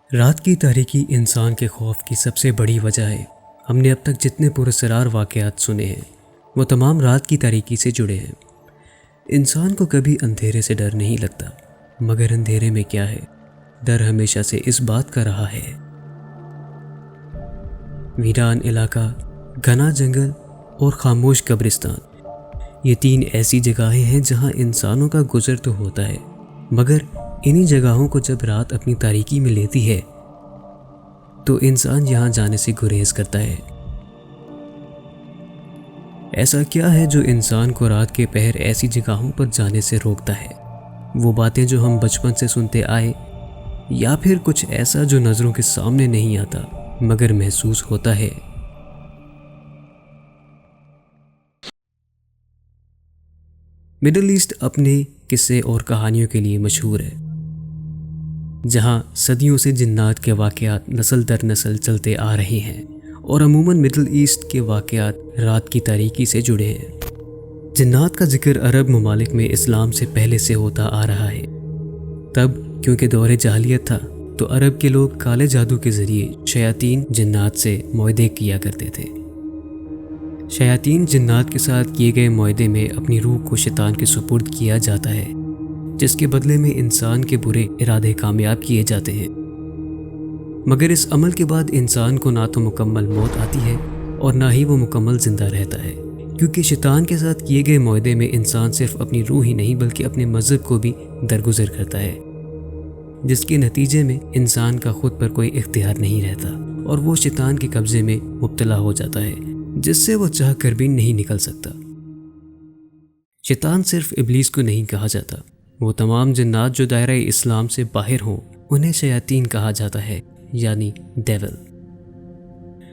رات کی تاریکی انسان کے خوف کی سب سے بڑی وجہ ہے۔ ہم نے اب تک جتنے پراسرار واقعات سنے ہیں وہ تمام رات کی تاریکی سے جڑے ہیں۔ انسان کو کبھی اندھیرے سے ڈر نہیں لگتا، مگر اندھیرے میں کیا ہے؟ ڈر ہمیشہ سے اس بات کا رہا ہے۔ ویران علاقہ، گھنا جنگل اور خاموش قبرستان، یہ تین ایسی جگہیں ہیں جہاں انسانوں کا گزر تو ہوتا ہے، مگر انہی جگہوں کو جب رات اپنی تاریکی میں لیتی ہے تو انسان یہاں جانے سے گریز کرتا ہے۔ ایسا کیا ہے جو انسان کو رات کے پہر ایسی جگہوں پر جانے سے روکتا ہے؟ وہ باتیں جو ہم بچپن سے سنتے آئے، یا پھر کچھ ایسا جو نظروں کے سامنے نہیں آتا مگر محسوس ہوتا ہے؟ مڈل ایسٹ اپنے قصے اور کہانیوں کے لیے مشہور ہے، جہاں صدیوں سے جنات کے واقعات نسل در نسل چلتے آ رہے ہیں، اور عموماً مڈل ایسٹ کے واقعات رات کی تاریکی سے جڑے ہیں۔ جنات کا ذکر عرب ممالک میں اسلام سے پہلے سے ہوتا آ رہا ہے۔ تب کیونکہ دور جاہلیت تھا تو عرب کے لوگ کالے جادو کے ذریعے شیاطین جنات سے معاہدے کیا کرتے تھے۔ شیاطین جنات کے ساتھ کیے گئے معاہدے میں اپنی روح کو شیطان کے سپرد کیا جاتا ہے، جس کے بدلے میں انسان کے برے ارادے کامیاب کیے جاتے ہیں۔ مگر اس عمل کے بعد انسان کو نہ تو مکمل موت آتی ہے اور نہ ہی وہ مکمل زندہ رہتا ہے، کیونکہ شیطان کے ساتھ کیے گئے معاہدے میں انسان صرف اپنی روح ہی نہیں بلکہ اپنے مذہب کو بھی درگزر کرتا ہے، جس کے نتیجے میں انسان کا خود پر کوئی اختیار نہیں رہتا اور وہ شیطان کے قبضے میں مبتلا ہو جاتا ہے، جس سے وہ چاہ کر بھی نہیں نکل سکتا۔ شیطان صرف ابلیس کو نہیں کہا جاتا، وہ تمام جنات جو دائرہ اسلام سے باہر ہوں انہیں شیاطین کہا جاتا ہے، یعنی ڈیول۔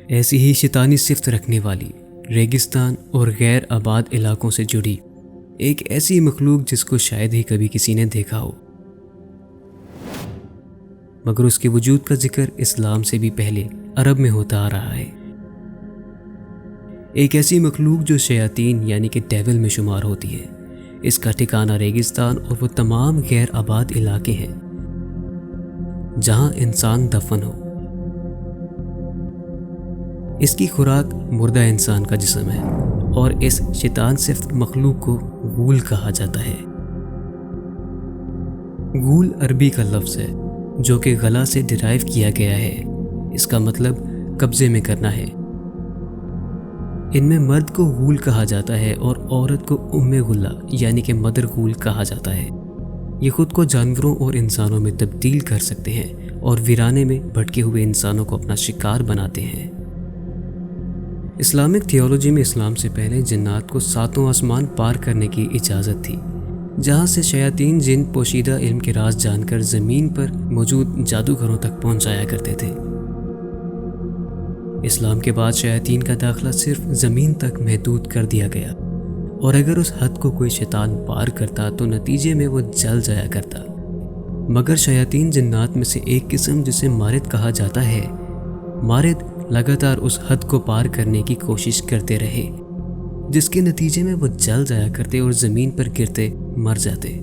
ایسی ہی شیطانی صفت رکھنے والی، ریگستان اور غیر آباد علاقوں سے جڑی ایک ایسی مخلوق جس کو شاید ہی کبھی کسی نے دیکھا ہو، مگر اس کے وجود کا ذکر اسلام سے بھی پہلے عرب میں ہوتا آ رہا ہے۔ ایک ایسی مخلوق جو شیاطین یعنی کہ ڈیول میں شمار ہوتی ہے۔ اس کا ٹھکانہ ریگستان اور وہ تمام غیر آباد علاقے ہیں جہاں انسان دفن ہو۔ اس کی خوراک مردہ انسان کا جسم ہے اور اس شیطان صفت مخلوق کو غول کہا جاتا ہے۔ غول عربی کا لفظ ہے جو کہ غلا سے ڈرائیو کیا گیا ہے۔ اس کا مطلب قبضے میں کرنا ہے۔ ان میں مرد کو غول کہا جاتا ہے اور عورت کو غلہ یعنی کہ مدر غول کہا جاتا ہے۔ یہ خود کو جانوروں اور انسانوں میں تبدیل کر سکتے ہیں اور ویرانے میں بھٹکے ہوئے انسانوں کو اپنا شکار بناتے ہیں۔ اسلامک تھیولوجی میں اسلام سے پہلے جنات کو 7 آسمان پار کرنے کی اجازت تھی، جہاں سے شیاطین جن پوشیدہ علم کے راز جان کر زمین پر موجود جادوگروں تک پہنچایا کرتے تھے۔ اسلام کے بعد شیاطین کا داخلہ صرف زمین تک محدود کر دیا گیا، اور اگر اس حد کو کوئی شیطان پار کرتا تو نتیجے میں وہ جل جایا کرتا۔ مگر شیاطین جنات میں سے ایک قسم جسے مارد کہا جاتا ہے، مارد لگاتار اس حد کو پار کرنے کی کوشش کرتے رہے، جس کے نتیجے میں وہ جل جایا کرتے اور زمین پر گرتے مر جاتے۔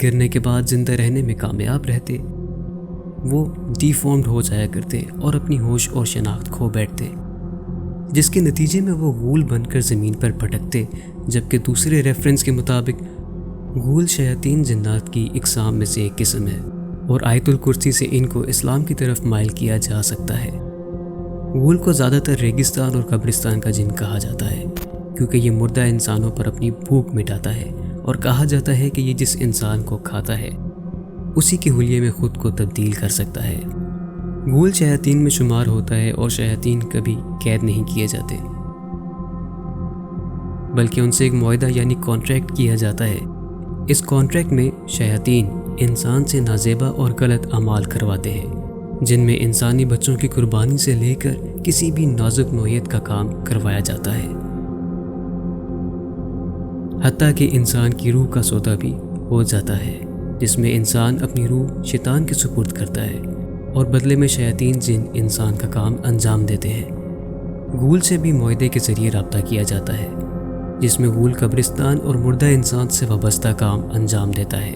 گرنے کے بعد زندہ رہنے میں کامیاب رہتے، وہ ڈیفارمڈ ہو جایا کرتے اور اپنی ہوش اور شناخت کھو بیٹھتے، جس کے نتیجے میں وہ غول بن کر زمین پر بھٹکتے۔ جبکہ دوسرے ریفرنس کے مطابق غول شیاطین جنات کی اقسام میں سے ایک قسم ہے، اور آیت الکرسی سے ان کو اسلام کی طرف مائل کیا جا سکتا ہے۔ غول کو زیادہ تر ریگستان اور قبرستان کا جن کہا جاتا ہے، کیونکہ یہ مردہ انسانوں پر اپنی بھوک مٹاتا ہے، اور کہا جاتا ہے کہ یہ جس انسان کو کھاتا ہے اسی کے حلیے میں خود کو تبدیل کر سکتا ہے۔ غول شیاطین میں شمار ہوتا ہے، اور شیاطین کبھی قید نہیں کیے جاتے، بلکہ ان سے ایک معاہدہ یعنی کانٹریکٹ کیا جاتا ہے۔ اس کانٹریکٹ میں شیاطین انسان سے نازیبا اور غلط اعمال کرواتے ہیں، جن میں انسانی بچوں کی قربانی سے لے کر کسی بھی نازک نوعیت کا کام کروایا جاتا ہے، حتیٰ کہ انسان کی روح کا سودا بھی ہو جاتا ہے، جس میں انسان اپنی روح شیطان کے سپرد کرتا ہے، اور بدلے میں شیاطین جن انسان کا کام انجام دیتے ہیں۔ غول سے بھی معاہدے کے ذریعے رابطہ کیا جاتا ہے، جس میں غول قبرستان اور مردہ انسان سے وابستہ کام انجام دیتا ہے۔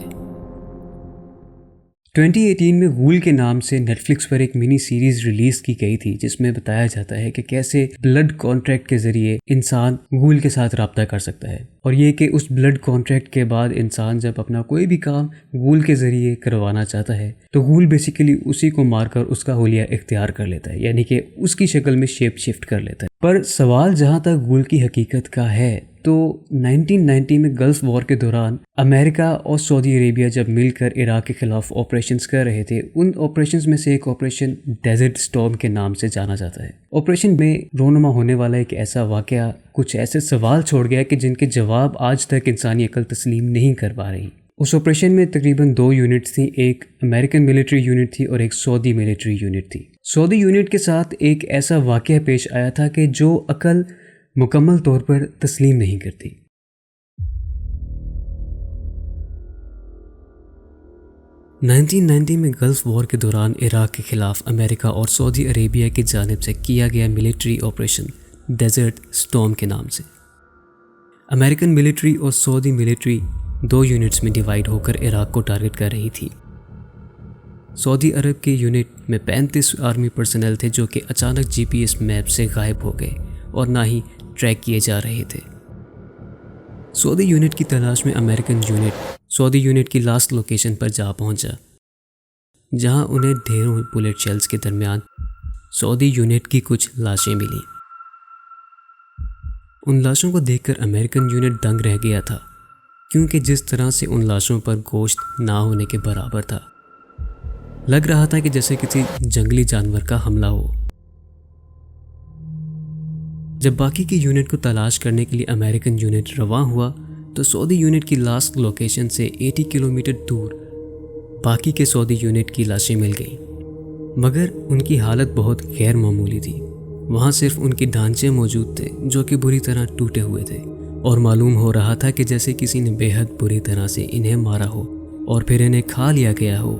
2018 میں غول کے نام سے نیٹ فلکس پر ایک منی سیریز ریلیز کی گئی تھی جس میں بتایا جاتا ہے کہ کیسے بلڈ کانٹریکٹ کے ذریعے انسان غول کے ساتھ رابطہ کر سکتا ہے، اور یہ کہ اس بلڈ کانٹریکٹ کے بعد انسان جب اپنا کوئی بھی کام غول کے ذریعے کروانا چاہتا ہے تو غول بیسیکلی اسی کو مار کر اس کا حلیہ اختیار کر لیتا ہے، یعنی کہ اس کی شکل میں شیپ شفٹ کر لیتا ہے۔ پر سوال جہاں تک غول کی حقیقت کا ہے تو 1990 میں گلف وار کے دوران امریکہ اور سعودی عربیہ جب مل کر عراق کے خلاف آپریشنز کر رہے تھے، ان آپریشنز میں سے ایک آپریشن ڈیزرٹ سٹارم کے نام سے جانا جاتا ہے۔ آپریشن میں رونما ہونے والا ایک ایسا واقعہ کچھ ایسے سوال چھوڑ گیا کہ جن کے جواب آج تک انسانی عقل تسلیم نہیں کر پا رہی۔ اس آپریشن میں تقریباً 2 یونٹس تھیں، ایک امریکن ملٹری یونٹ تھی اور ایک سعودی ملٹری یونٹ تھی۔ سعودی یونٹ کے ساتھ ایک ایسا واقعہ پیش آیا تھا کہ جو عقل مکمل طور پر تسلیم نہیں کرتی۔ 1990 میں گلف وار کے دوران عراق کے خلاف امریکہ اور سعودی عربیہ کی جانب سے کیا گیا ملٹری آپریشن ڈیزرٹ سٹارم کے نام سے۔ امریکن ملٹری اور سعودی ملٹری 2 یونٹس میں ڈیوائیڈ ہو کر عراق کو ٹارگٹ کر رہی تھی۔ سعودی عرب کے یونٹ میں 35 آرمی پرسنل تھے جو کہ اچانک جی پی ایس میپ سے غائب ہو گئے اور نہ ہی ٹریک کیے جا رہے تھے۔ سعودی یونٹ کی تلاش میں امریکن یونٹ سعودی یونٹ کی لاسٹ لوکیشن پر جا پہنچا، جہاں انہیں ڈھیروں بلیٹ شیلز کے درمیان سعودی یونٹ کی کچھ لاشیں ملیں۔ ان لاشوں کو دیکھ کر امریکن یونٹ دنگ رہ گیا تھا، کیونکہ جس طرح سے ان لاشوں پر گوشت نہ ہونے کے برابر تھا، لگ رہا تھا کہ جیسے کسی جنگلی جانور کا حملہ ہو۔ جب باقی کی یونٹ کو تلاش کرنے کے لیے امریکن یونٹ رواں ہوا تو سعودی یونٹ کی لاسٹ لوکیشن سے 80 کلومیٹر دور باقی کے سعودی یونٹ کی لاشیں مل گئیں، مگر ان کی حالت بہت غیر معمولی تھی۔ وہاں صرف ان کے ڈھانچے موجود تھے جو کہ بری طرح ٹوٹے ہوئے تھے، اور معلوم ہو رہا تھا کہ جیسے کسی نے بے حد بری طرح سے انہیں مارا ہو اور پھر انہیں کھا لیا گیا ہو۔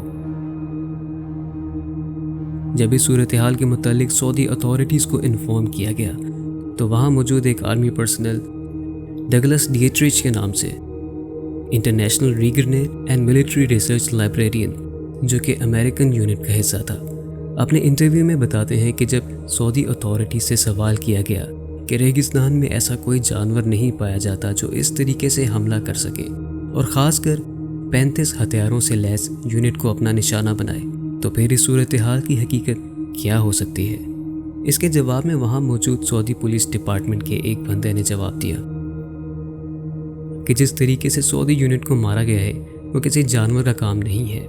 جب اس صورتحال کے متعلق سعودی اتھارٹیز کو انفارم کیا گیا تو وہاں موجود ایک آرمی پرسنل ڈگلس ڈیٹریچ کے نام سے انٹرنیشنل ریگنر اینڈ ملٹری ریسرچ لائبریرین، جو کہ امریکن یونٹ کا حصہ تھا، اپنے انٹرویو میں بتاتے ہیں کہ جب سعودی اتھارٹی سے سوال کیا گیا کہ ریگستان میں ایسا کوئی جانور نہیں پایا جاتا جو اس طریقے سے حملہ کر سکے اور خاص کر 35 ہتھیاروں سے لیس یونٹ کو اپنا نشانہ بنائے، تو پھر اس صورتحال کی حقیقت کیا ہو سکتی ہے؟ اس کے جواب میں وہاں موجود سعودی پولیس ڈپارٹمنٹ کے ایک بندے نے جواب دیا کہ جس طریقے سے سعودی یونٹ کو مارا گیا ہے وہ کسی جانور کا کام نہیں ہے۔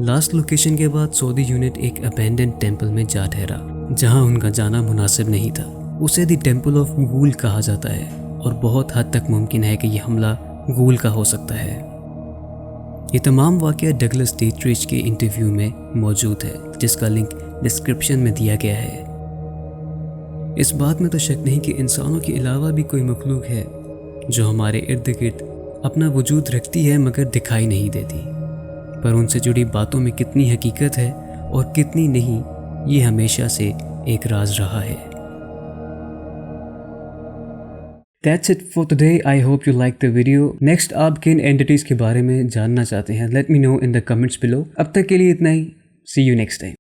لاسٹ لوکیشن کے بعد سعودی یونٹ ایک ابینڈنڈ ٹیمپل میں جا ٹھہرا جہاں ان کا جانا مناسب نہیں تھا۔ اسے دی ٹیمپل آف غول کہا جاتا ہے اور بہت حد تک ممکن ہے کہ یہ حملہ غول کا ہو سکتا ہے۔ یہ تمام واقعہ ڈگلس ڈیٹریچ کے انٹرویو میں موجود ہے جس کا لنک ڈسکرپشن میں دیا گیا ہے۔ اس بات میں تو شک نہیں کہ انسانوں کے علاوہ بھی کوئی مخلوق ہے جو ہمارے ارد گرد اپنا وجود رکھتی ہے مگر دکھائی نہیں دیتی، پر ان سے جڑی باتوں میں کتنی حقیقت ہے اور کتنی نہیں، یہ ہمیشہ سے ایک راز رہا ہے۔ That's it for today. I hope you liked the video. Next آپ کن اینٹیٹیز کے بارے میں جاننا چاہتے ہیں؟ Let me know in the comments below. اب تک کے لیے اتنا ہی. See you next time.